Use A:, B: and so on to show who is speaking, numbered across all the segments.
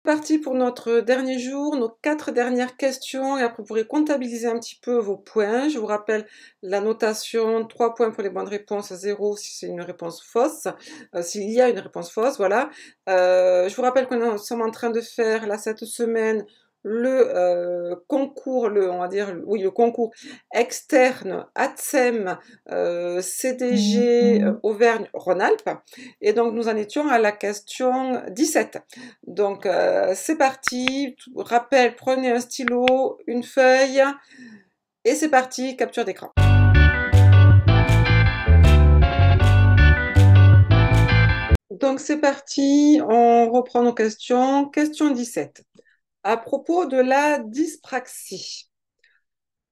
A: Parti pour notre dernier jour, nos 4 dernières questions et après vous pourrez comptabiliser un petit peu vos points. Je vous rappelle la notation, 3 points pour les bonnes réponses, 0 si c'est une réponse fausse, s'il y a une réponse fausse, voilà. Je vous rappelle qu'on sommes en train de faire là cette semaine le concours, on va dire, oui, le concours externe ATSEM CDG Auvergne-Rhône-Alpes. Et donc nous en étions à la question 17. Donc, c'est parti. Rappel, prenez un stylo, une feuille, et c'est parti, capture d'écran. Donc, c'est parti, on reprend nos questions. Question 17. À propos de la dyspraxie.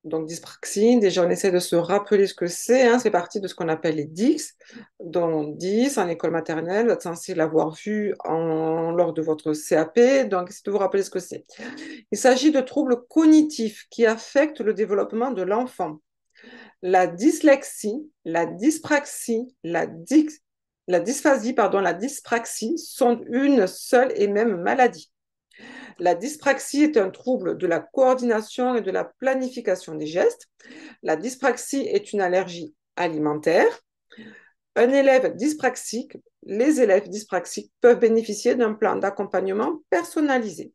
A: Donc, dyspraxie, déjà, on essaie de se rappeler ce que c'est. Hein, c'est partie de ce qu'on appelle les DICS. Donc, 10 en école maternelle, vous êtes censé l'avoir vu lors de votre CAP. Donc, essayez de vous rappeler ce que c'est. Il s'agit de troubles cognitifs qui affectent le développement de l'enfant. La dyslexie, la dyspraxie, la dysphasie, la dyspraxie sont une seule et même maladie. La dyspraxie est un trouble de la coordination et de la planification des gestes. La dyspraxie est une allergie alimentaire. Un élève dyspraxique, les élèves dyspraxiques peuvent bénéficier d'un plan d'accompagnement personnalisé.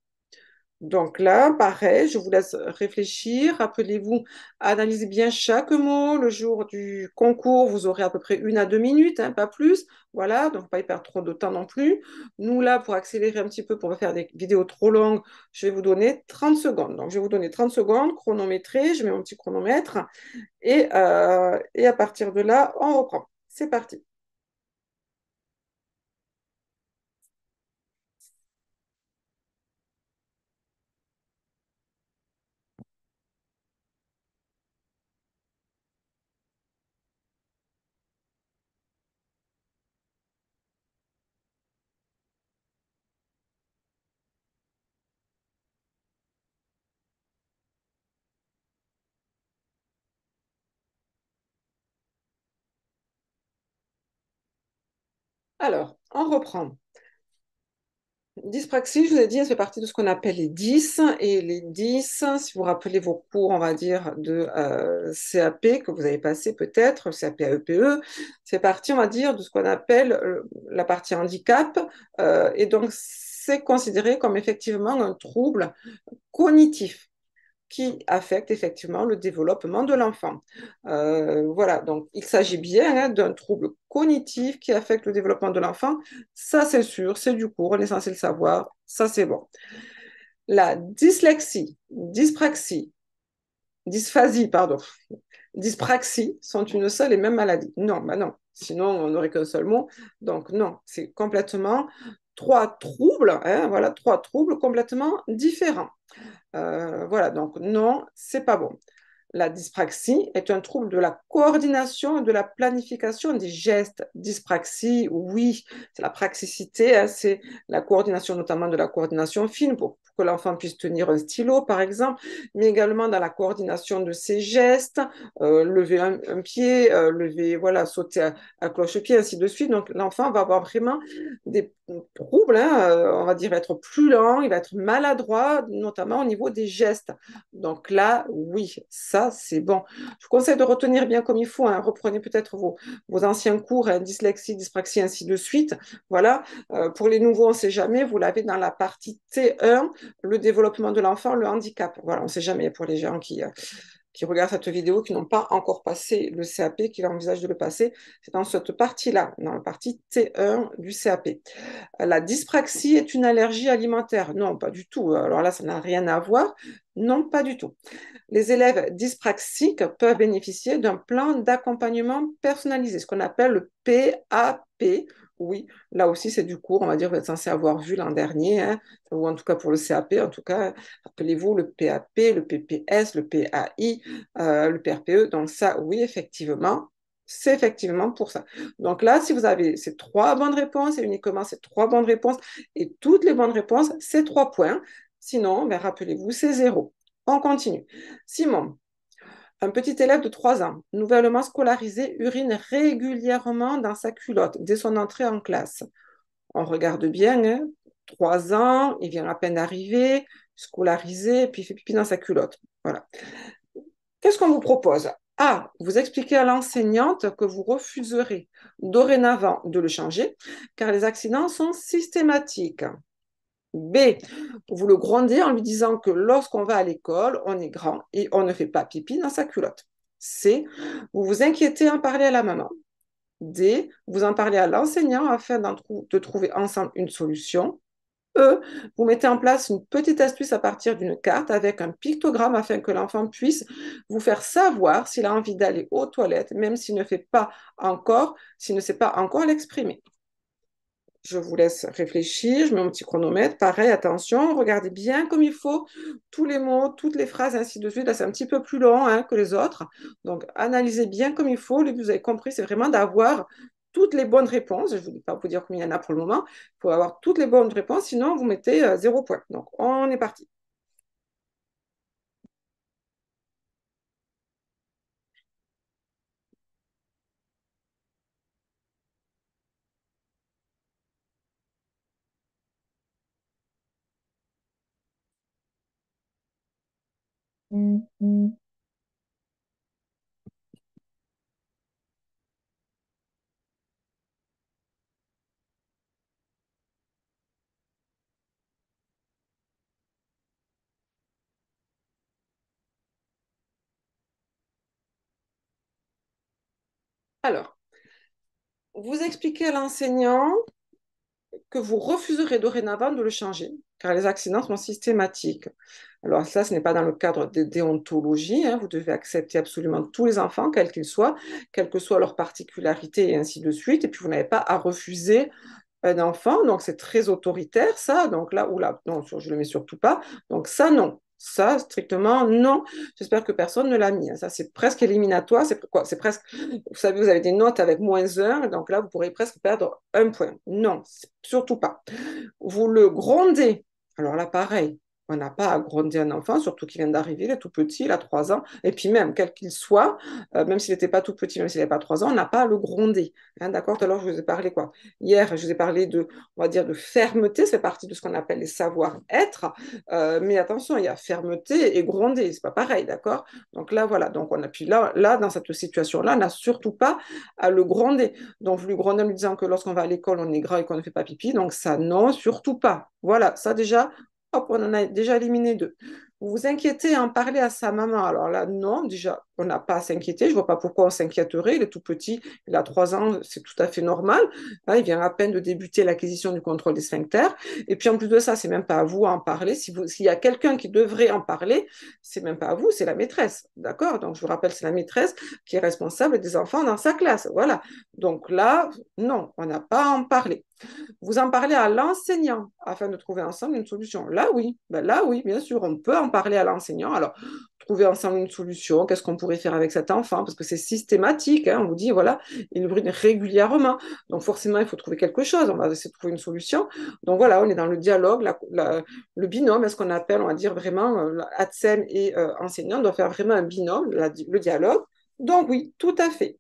A: Donc là, pareil, je vous laisse réfléchir. Rappelez-vous, analysez bien chaque mot. Le jour du concours, vous aurez à peu près 1 à 2 minutes, hein, pas plus. Voilà, donc pas y perdre trop de temps non plus. Nous, là, pour accélérer un petit peu, pour pas faire des vidéos trop longues, je vais vous donner 30 secondes. Donc, je vais vous donner 30 secondes, chronométré. Je mets mon petit chronomètre. Et à partir de là, on reprend. C'est parti. Alors, on reprend. Dyspraxie, je vous ai dit, ça fait partie de ce qu'on appelle les 10. Et les 10, si vous rappelez vos cours, on va dire, de CAP que vous avez passé peut-être, CAP AEPE, c'est parti, on va dire, de ce qu'on appelle la partie handicap. Et donc, c'est considéré comme effectivement un trouble cognitif qui affecte effectivement le développement de l'enfant. Voilà, donc il s'agit bien hein, d'un trouble cognitif qui affecte le développement de l'enfant. Ça, c'est sûr, c'est du cours, on est censé le savoir, ça, c'est bon. La dyslexie, dyspraxie, dysphasie, pardon, dyspraxie sont une seule et même maladie. Non, bah non, sinon on n'aurait qu'un seul mot. Donc non, c'est complètement 3 troubles, hein, voilà, 3 troubles complètement différents. Voilà, donc non, c'est pas bon. La dyspraxie est un trouble de la coordination et de la planification des gestes. Dyspraxie, oui, c'est la praxicité, hein, c'est la coordination, notamment de la coordination fine pour que l'enfant puisse tenir un stylo, par exemple, mais également dans la coordination de ses gestes, lever un pied, lever, voilà, sauter à cloche-pied, ainsi de suite. Donc, l'enfant va avoir vraiment des troubles, hein, on va dire être plus lent, il va être maladroit, notamment au niveau des gestes. Donc là, oui, ça, c'est bon. Je vous conseille de retenir bien comme il faut. Hein. Reprenez peut-être vos anciens cours, hein, dyslexie, dyspraxie, ainsi de suite. Voilà. Pour les nouveaux, on ne sait jamais. Vous l'avez dans la partie T1, le développement de l'enfant, le handicap. Voilà, on ne sait jamais pour les gens qui regardent cette vidéo, qui n'ont pas encore passé le CAP, qui envisagent de le passer. C'est dans cette partie-là, dans la partie T1 du CAP. La dyspraxie est une allergie alimentaire. Non, pas du tout. Alors là, ça n'a rien à voir. Non, pas du tout. Les élèves dyspraxiques peuvent bénéficier d'un plan d'accompagnement personnalisé, ce qu'on appelle le PAP. Oui, là aussi, c'est du cours. On va dire que vous êtes censé avoir vu l'an dernier, hein, ou en tout cas pour le CAP. En tout cas, rappelez-vous le PAP, le PPS, le PAI, le PRPE. Donc ça, oui, effectivement, c'est effectivement pour ça. Donc là, si vous avez ces 3 bonnes réponses, et uniquement ces 3 bonnes réponses, et toutes les bonnes réponses, c'est 3 points. Sinon, ben, rappelez-vous, c'est 0. On continue. Simon, un petit élève de 3 ans, nouvellement scolarisé, urine régulièrement dans sa culotte dès son entrée en classe. On regarde bien, hein, 3 ans, il vient à peine d'arriver, scolarisé, puis il fait pipi dans sa culotte. Voilà. Qu'est-ce qu'on vous propose? A, vous expliquez à l'enseignante que vous refuserez dorénavant de le changer, car les accidents sont systématiques. B, vous le grondez en lui disant que lorsqu'on va à l'école, on est grand et on ne fait pas pipi dans sa culotte. C, vous vous inquiétez en parler à la maman. D, vous en parlez à l'enseignant afin de trouver ensemble une solution. E, vous mettez en place une petite astuce à partir d'une carte avec un pictogramme afin que l'enfant puisse vous faire savoir s'il a envie d'aller aux toilettes, même s'il ne sait pas encore l'exprimer. Je vous laisse réfléchir, je mets mon petit chronomètre. Pareil, attention, regardez bien comme il faut tous les mots, toutes les phrases, ainsi de suite. Là, c'est un petit peu plus long hein, que les autres. Donc, analysez bien comme il faut. Vous avez compris, c'est vraiment d'avoir toutes les bonnes réponses. Je ne vais pas vous dire combien il y en a pour le moment. Il faut avoir toutes les bonnes réponses, sinon vous mettez 0 point. Donc, on est parti. Alors, vous expliquez à l'enseignant que vous refuserez dorénavant de le changer, car les accidents sont systématiques. Alors ça, ce n'est pas dans le cadre de déontologie, hein. Vous devez accepter absolument tous les enfants, quels qu'ils soient, quelles que soient leurs particularités et ainsi de suite. Et puis, vous n'avez pas à refuser un enfant, donc c'est très autoritaire, ça. Donc là, oula, non, je ne le mets surtout pas. Donc ça, non. Ça, strictement, non. J'espère que personne ne l'a mis, hein. Ça, c'est presque éliminatoire. C'est quoi? C'est presque, vous savez, vous avez des notes avec -1, donc là, vous pourrez presque perdre un point. Non, surtout pas. Vous le grondez. Alors là, pareil, on n'a pas à gronder un enfant, surtout qu'il vient d'arriver, il est tout petit, il a 3 ans. Et puis même, quel qu'il soit, même s'il n'était pas tout petit, même s'il n'avait pas 3 ans, on n'a pas à le gronder. Hein, d'accord? Tout à l'heure, je vous ai parlé quoi? Hier, je vous ai parlé de, on va dire, de fermeté, c'est partie de ce qu'on appelle les savoir-être. Mais attention, il y a fermeté et gronder, c'est pas pareil, d'accord? Donc là, voilà. Donc on appuie là, dans cette situation-là, on n'a surtout pas à le gronder. Donc vous lui grondez en lui disant que lorsqu'on va à l'école, on est grand et qu'on ne fait pas pipi. Donc ça, non, surtout pas. Voilà, ça déjà, hop, on en a déjà éliminé 2. Vous vous inquiétez à en parler à sa maman. Alors là, non, déjà, on n'a pas à s'inquiéter. Je ne vois pas pourquoi on s'inquiéterait. Il est tout petit, il a 3 ans, c'est tout à fait normal. Là, il vient à peine de débuter l'acquisition du contrôle des sphincters. Et puis en plus de ça, c'est même pas à vous à en parler. S'il y a quelqu'un qui devrait en parler, c'est même pas à vous, c'est la maîtresse. D'accord? Donc je vous rappelle, c'est la maîtresse qui est responsable des enfants dans sa classe. Voilà. Donc là, non, on n'a pas à en parler. Vous en parlez à l'enseignant afin de trouver ensemble une solution. Là oui, bien sûr, on peut en parler à l'enseignant. Alors, trouver ensemble une solution, qu'est-ce qu'on pourrait faire avec cet enfant, parce que c'est systématique, hein, on vous dit, voilà, il brûle régulièrement, donc forcément, il faut trouver quelque chose, on va essayer de trouver une solution. Donc voilà, on est dans le dialogue, le binôme, est-ce qu'on appelle, on va dire vraiment, ATSEM et enseignant, on doit faire vraiment un binôme, le dialogue. Donc oui, tout à fait.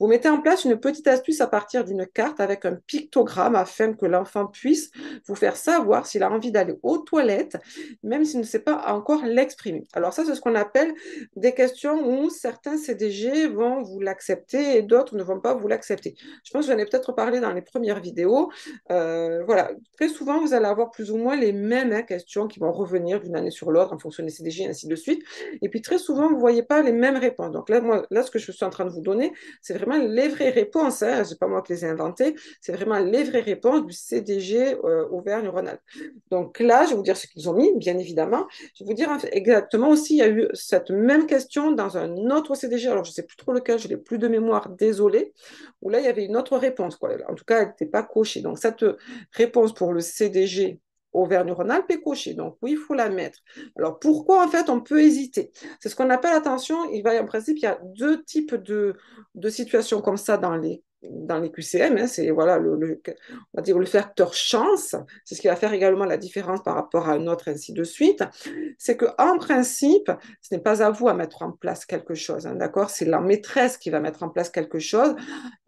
A: Vous mettez en place une petite astuce à partir d'une carte avec un pictogramme afin que l'enfant puisse vous faire savoir s'il a envie d'aller aux toilettes, même s'il ne sait pas encore l'exprimer. Alors ça, c'est ce qu'on appelle des questions où certains CDG vont vous l'accepter et d'autres ne vont pas vous l'accepter. Je pense que j'en ai peut-être parlé dans les premières vidéos. Voilà, très souvent, vous allez avoir plus ou moins les mêmes questions qui vont revenir d'une année sur l'autre en fonction des CDG et ainsi de suite. Et puis très souvent, vous ne voyez pas les mêmes réponses. Donc là, moi, là, ce que je suis en train de vous donner, c'est vraiment les vraies réponses, hein. Ce n'est pas moi qui les ai inventées, c'est vraiment les vraies réponses du CDG Auvergne-Rhône-Alpes. Donc là, je vais vous dire ce qu'ils ont mis, bien évidemment. Je vais vous dire exactement aussi, il y a eu cette même question dans un autre CDG, alors je ne sais plus trop lequel, je n'ai plus de mémoire, désolé, où là, il y avait une autre réponse, quoi. En tout cas, elle n'était pas cochée. Donc cette réponse pour le CDG Auvergne-Rhône-Alpes est cochée. Donc oui, il faut la mettre. Alors pourquoi en fait on peut hésiter? C'est ce qu'on appelle, attention, en principe, il y a 2 types de situations comme ça dans les QCM, hein, c'est voilà, on va dire le facteur chance, c'est ce qui va faire également la différence par rapport à un autre, ainsi de suite. C'est qu'en principe, ce n'est pas à vous à mettre en place quelque chose, hein, d'accord? C'est la maîtresse qui va mettre en place quelque chose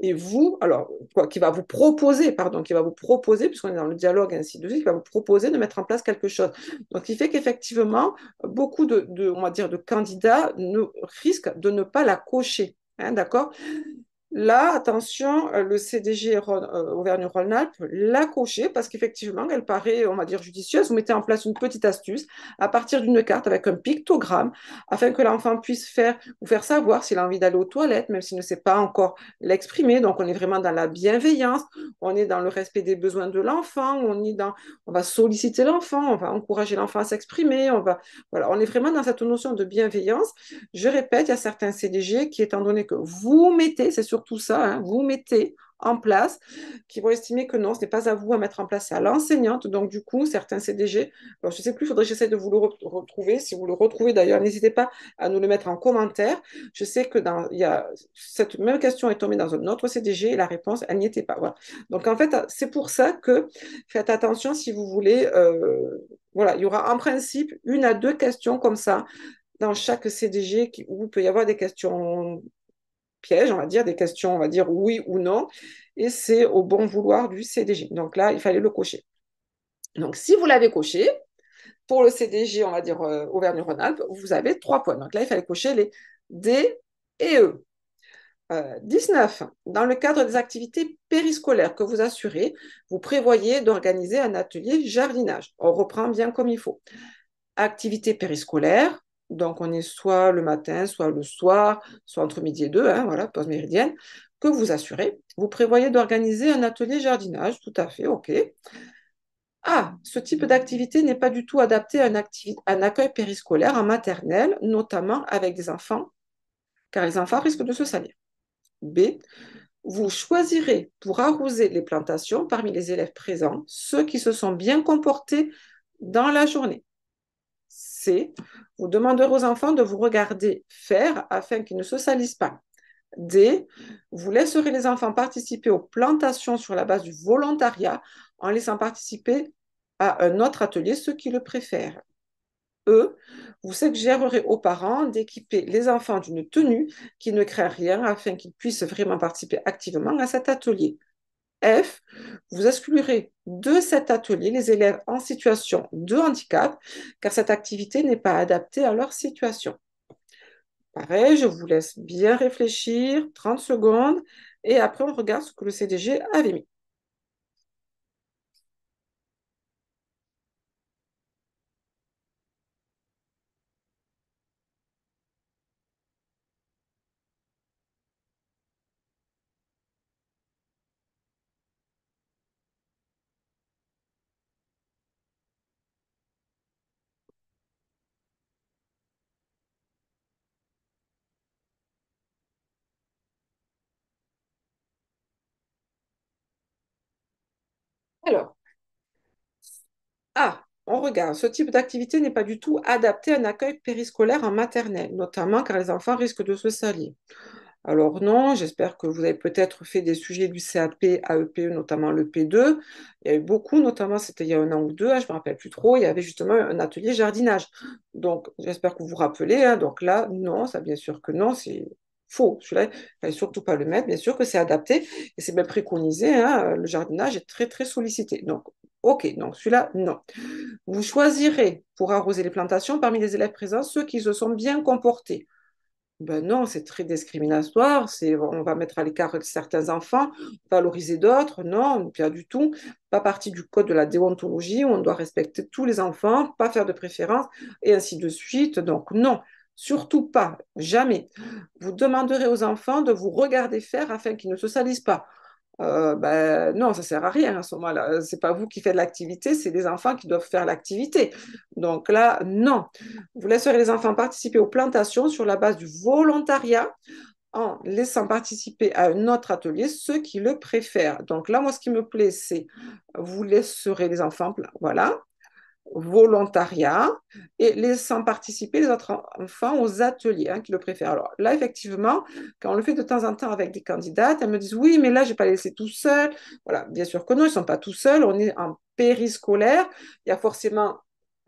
A: et vous, alors, quoi, qui va vous proposer, pardon, qui va vous proposer, puisqu'on est dans le dialogue, ainsi de suite, qui va vous proposer de mettre en place quelque chose. Donc, il fait qu'effectivement, beaucoup on va dire, de candidats risquent de ne pas la cocher. Hein, d'accord? Là, attention, le CDG Auvergne-Rhône-Alpes l'a coché parce qu'effectivement, elle paraît, on va dire, judicieuse. Vous mettez en place une petite astuce à partir d'une carte avec un pictogramme afin que l'enfant puisse vous faire savoir s'il a envie d'aller aux toilettes, même s'il ne sait pas encore l'exprimer. Donc, on est vraiment dans la bienveillance, on est dans le respect des besoins de l'enfant, on va solliciter l'enfant, on va encourager l'enfant à s'exprimer, voilà, on est vraiment dans cette notion de bienveillance. Je répète, il y a certains CDG qui, étant donné que vous mettez, c'est surtout ça, hein, vous mettez en place, qui vont estimer que non, ce n'est pas à vous à mettre en place, c'est à l'enseignante. Donc, du coup, certains CDG, alors je ne sais plus, il faudrait que j'essaie de vous le retrouver. Si vous le retrouvez d'ailleurs, n'hésitez pas à nous le mettre en commentaire. Je sais que cette même question est tombée dans un autre CDG et la réponse, elle n'y était pas. Voilà. Donc, en fait, c'est pour ça que faites attention si vous voulez. Voilà, il y aura en principe une à deux questions comme ça dans chaque CDG où il peut y avoir des questions pièges, on va dire, des questions, on va dire oui ou non, et c'est au bon vouloir du CDG. Donc là, il fallait le cocher. Donc si vous l'avez coché, pour le CDG, on va dire Auvergne-Rhône-Alpes, vous avez 3 points. Donc là, il fallait cocher les D et E. 19. Dans le cadre des activités périscolaires que vous assurez, vous prévoyez d'organiser un atelier jardinage. On reprend bien comme il faut. Activité périscolaire, donc on est soit le matin, soit le soir, soit entre midi et 2, hein, voilà, pause méridienne, que vous assurez. Vous prévoyez d'organiser un atelier jardinage, tout à fait, ok. Ah, ce type d'activité n'est pas du tout adapté à un accueil périscolaire en maternelle, notamment avec des enfants, car les enfants risquent de se salir. B, vous choisirez pour arroser les plantations parmi les élèves présents ceux qui se sont bien comportés dans la journée. C, vous demanderez aux enfants de vous regarder faire afin qu'ils ne se salissent pas. D, vous laisserez les enfants participer aux plantations sur la base du volontariat en laissant participer à un autre atelier ceux qui le préfèrent. E, vous suggérerez aux parents d'équiper les enfants d'une tenue qui ne craint rien afin qu'ils puissent vraiment participer activement à cet atelier. F, vous exclurez de cet atelier les élèves en situation de handicap, car cette activité n'est pas adaptée à leur situation. Pareil, je vous laisse bien réfléchir, 30 secondes, et après on regarde ce que le CDG avait mis. Alors, on regarde. Ce type d'activité n'est pas du tout adapté à un accueil périscolaire en maternelle, notamment car les enfants risquent de se salir. Alors non, j'espère que vous avez peut-être fait des sujets du CAP à EPE, notamment le P2. Il y a eu beaucoup, notamment c'était il y a un an ou deux, hein, je ne me rappelle plus trop, il y avait justement un atelier jardinage. Donc j'espère que vous vous rappelez, hein. Donc là, non, ça bien sûr que non, c'est faux. Celui-là, il ne fallait surtout pas le mettre. Bien sûr que c'est adapté et c'est même préconisé, hein. Le jardinage est très, très sollicité. Donc, ok, donc celui-là, non. Vous choisirez pour arroser les plantations parmi les élèves présents ceux qui se sont bien comportés. Ben non, c'est très discriminatoire. On va mettre à l'écart certains enfants, valoriser d'autres. Non, pas du tout. Pas partie du code de la déontologie où on doit respecter tous les enfants, pas faire de préférence et ainsi de suite. Donc non, surtout pas, jamais. Vous demanderez aux enfants de vous regarder faire afin qu'ils ne se salissent pas. Ben, non, ça sert à rien à ce moment-là. C'est pas vous qui faites l'activité, c'est les enfants qui doivent faire l'activité. Donc là, non. Vous laisserez les enfants participer aux plantations sur la base du volontariat en laissant participer à un autre atelier ceux qui le préfèrent. Donc là, moi, ce qui me plaît, c'est vous laisserez les enfants, voilà, volontariat et laissant participer les autres enfants aux ateliers qui le préfèrent. Alors là, effectivement, quand on le fait de temps en temps avec des candidates, elles me disent oui, mais là, je n'ai pas laissé tout seul. Voilà, bien sûr que non, ils ne sont pas tout seuls. On est en périscolaire. Il y a forcément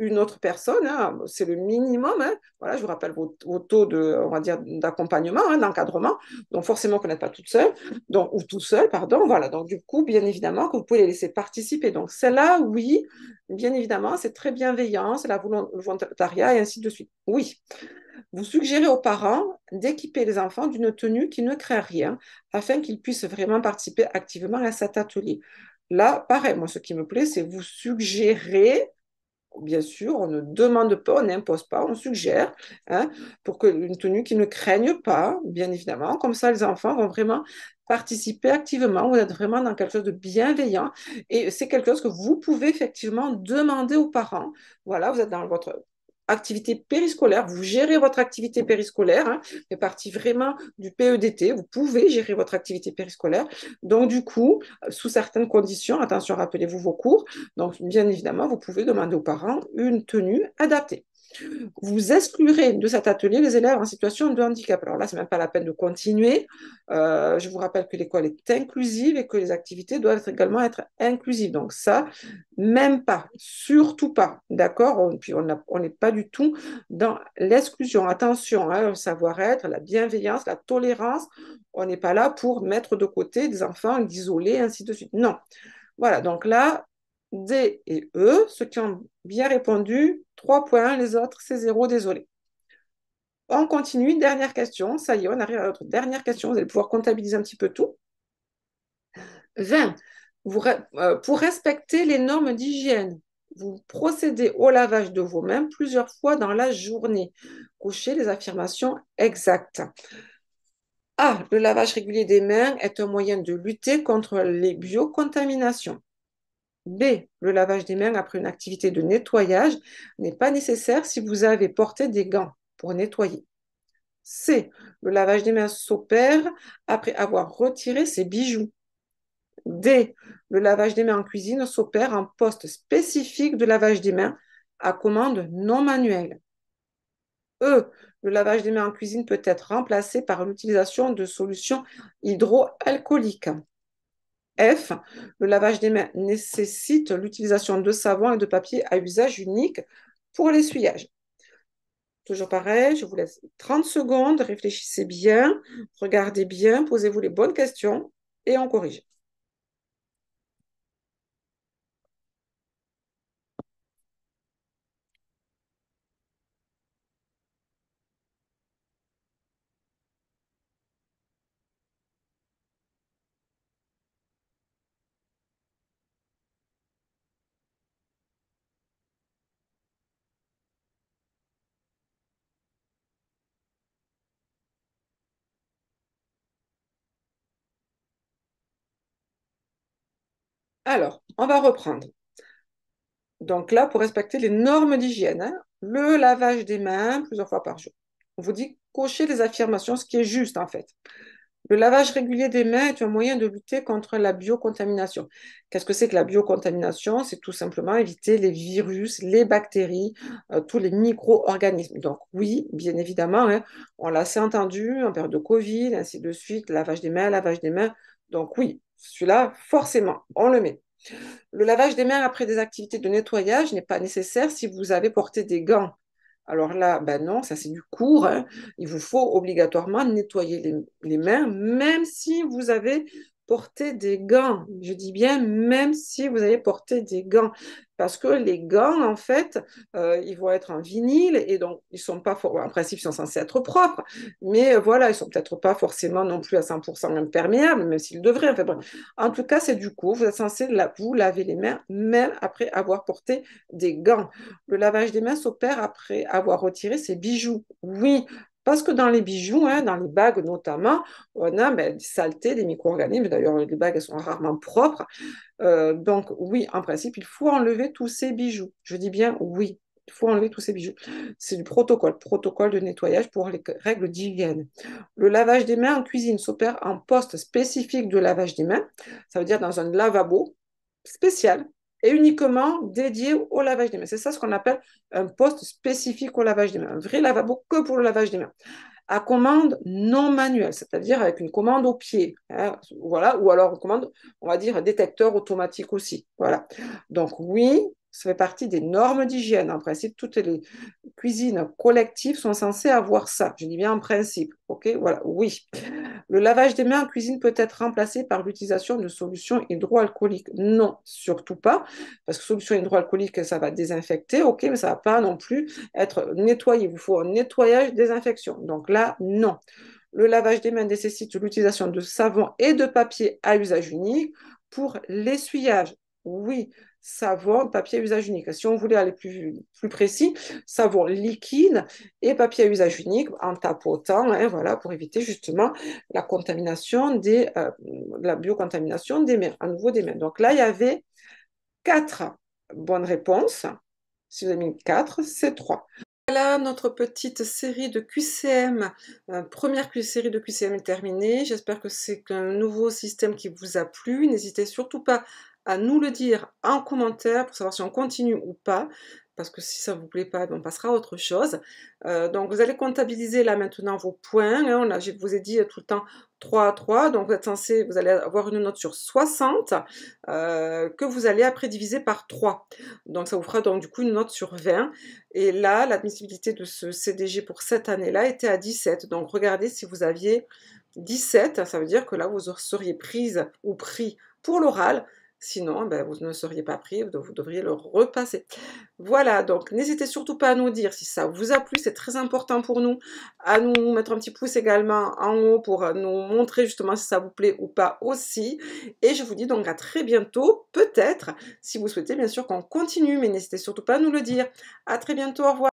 A: une autre personne, c'est le minimum. Voilà, je vous rappelle vos taux de, on va dire, d'accompagnement, d'encadrement. Donc forcément qu'on n'est pas toute seule, donc, ou tout seul, pardon. Voilà, donc du coup, bien évidemment, que vous pouvez les laisser participer. Donc celle-là, oui, bien évidemment, c'est très bienveillant, c'est la volontariat et ainsi de suite. Oui, vous suggérez aux parents d'équiper les enfants d'une tenue qui ne crée rien afin qu'ils puissent vraiment participer activement à cet atelier. Là, pareil, moi, ce qui me plaît, c'est vous suggérer. Bien sûr, on ne demande pas, on n'impose pas, on suggère pour que une tenue qui ne craigne pas, bien évidemment. Comme ça, les enfants vont vraiment participer activement. Vous êtes vraiment dans quelque chose de bienveillant et c'est quelque chose que vous pouvez effectivement demander aux parents. Voilà, vous êtes dans votre activité périscolaire, vous gérez votre activité périscolaire, fait partie vraiment du PEDT, vous pouvez gérer votre activité périscolaire. Donc, du coup, sous certaines conditions, attention, rappelez-vous vos cours, donc, bien évidemment, vous pouvez demander aux parents une tenue adaptée. Vous exclurez de cet atelier les élèves en situation de handicap. Alors là, ce n'est même pas la peine de continuer. Je vous rappelle que l'école est inclusive et que les activités doivent également être inclusives. Donc ça, même pas, surtout pas. D'accord. Puis on n'est pas du tout dans l'exclusion. Attention, le savoir-être, la bienveillance, la tolérance. On n'est pas là pour mettre de côté des enfants, d'isoler, ainsi de suite. Non. Voilà, donc là, D et E, ceux qui ont bien répondu, 3 points, les autres, c'est 0, désolé. On continue, dernière question, ça y est, on arrive à notre dernière question, vous allez pouvoir comptabiliser un petit peu tout. 20. Pour respecter les normes d'hygiène, vous procédez au lavage de vos mains plusieurs fois dans la journée. Cochez les affirmations exactes. A. Le lavage régulier des mains est un moyen de lutter contre les biocontaminations. B. Le lavage des mains après une activité de nettoyage n'est pas nécessaire si vous avez porté des gants pour nettoyer. C. Le lavage des mains s'opère après avoir retiré ses bijoux. D. Le lavage des mains en cuisine s'opère en poste spécifique de lavage des mains à commande non manuelle. E. Le lavage des mains en cuisine peut être remplacé par l'utilisation de solutions hydroalcooliques. F. Le lavage des mains nécessite l'utilisation de savon et de papier à usage unique pour l'essuyage. Toujours pareil, je vous laisse 30 secondes, réfléchissez bien, regardez bien, posez-vous les bonnes questions et on corrige. Alors, on va reprendre. Donc là, pour respecter les normes d'hygiène, le lavage des mains plusieurs fois par jour. On vous dit cocher les affirmations, ce qui est juste en fait. Le lavage régulier des mains est un moyen de lutter contre la biocontamination. Qu'est-ce que c'est que la biocontamination? C'est tout simplement éviter les virus, les bactéries, tous les micro-organismes. Donc oui, bien évidemment, on l'a assez entendu en période de Covid, ainsi de suite, lavage des mains, lavage des mains. Donc oui, celui-là, forcément, on le met. Le lavage des mains après des activités de nettoyage n'est pas nécessaire si vous avez porté des gants. Alors là, ben non, ça c'est du cours. Il vous faut obligatoirement nettoyer les mains, même si vous avez porté des gants. Je dis bien même si vous avez porté des gants. Parce que les gants, en fait, ils vont être en vinyle et donc ils sont pas, en principe, ils sont censés être propres, mais voilà, ils sont peut-être pas forcément non plus à 100% imperméables, même s'ils devraient. Enfin, bref. En tout cas, c'est du coup, vous êtes censé vous laver les mains même après avoir porté des gants. Le lavage des mains s'opère après avoir retiré ses bijoux. Oui, parce que dans les bijoux, dans les bagues notamment, on a des saletés, des micro-organismes. D'ailleurs, les bagues elles sont rarement propres. Donc oui, en principe, il faut enlever tous ces bijoux. Je dis bien oui, il faut enlever tous ces bijoux. C'est du protocole de nettoyage pour les règles d'hygiène. Le lavage des mains en cuisine s'opère en poste spécifique de lavage des mains. Ça veut dire dans un lavabo spécial et uniquement dédié au lavage des mains. C'est ça ce qu'on appelle un poste spécifique au lavage des mains, un vrai lavabo que pour le lavage des mains. À commande non manuelle, c'est-à-dire avec une commande au pied, hein, voilà, ou alors une commande, on va dire, détecteur automatique aussi, voilà. Donc oui, ça fait partie des normes d'hygiène. En principe, toutes les cuisines collectives sont censées avoir ça. Je dis bien en principe, ok? Voilà, oui. Le lavage des mains en cuisine peut être remplacé par l'utilisation de solutions hydroalcooliques. Non, surtout pas, parce que solution hydroalcoolique, ça va désinfecter, ok, mais ça ne va pas non plus être nettoyé. Il vous faut un nettoyage, désinfection. Donc là, non. Le lavage des mains nécessite l'utilisation de savon et de papier à usage unique pour l'essuyage. Oui, savon, papier à usage unique. Si on voulait aller plus précis, savon liquide et papier à usage unique en tapotant, hein, voilà, pour éviter justement la contamination la biocontamination des mains, à nouveau des mains. Donc là, il y avait 4 bonnes réponses. Si vous avez mis 4, c'est 3. Voilà, notre petite série de QCM, première série de QCM est terminée. J'espère que c'est un nouveau système qui vous a plu. N'hésitez surtout pas à nous le dire en commentaire pour savoir si on continue ou pas. Parce que si ça ne vous plaît pas, on passera à autre chose. Donc vous allez comptabiliser là maintenant vos points, hein. Je vous ai dit tout le temps 3 à 3. Donc vous allez avoir une note sur 60 que vous allez après diviser par 3. Donc ça vous fera donc du coup une note sur 20. Et là, l'admissibilité de ce CDG pour cette année-là était à 17. Donc regardez si vous aviez 17, ça veut dire que là, vous seriez prise ou pris pour l'oral. Sinon, ben, vous ne seriez pas pris, vous devriez le repasser. Voilà, donc n'hésitez surtout pas à nous dire si ça vous a plu, c'est très important pour nous, à nous mettre un petit pouce également en haut pour nous montrer justement si ça vous plaît ou pas aussi. Et je vous dis donc à très bientôt, peut-être, si vous souhaitez bien sûr qu'on continue, mais n'hésitez surtout pas à nous le dire. À très bientôt, au revoir.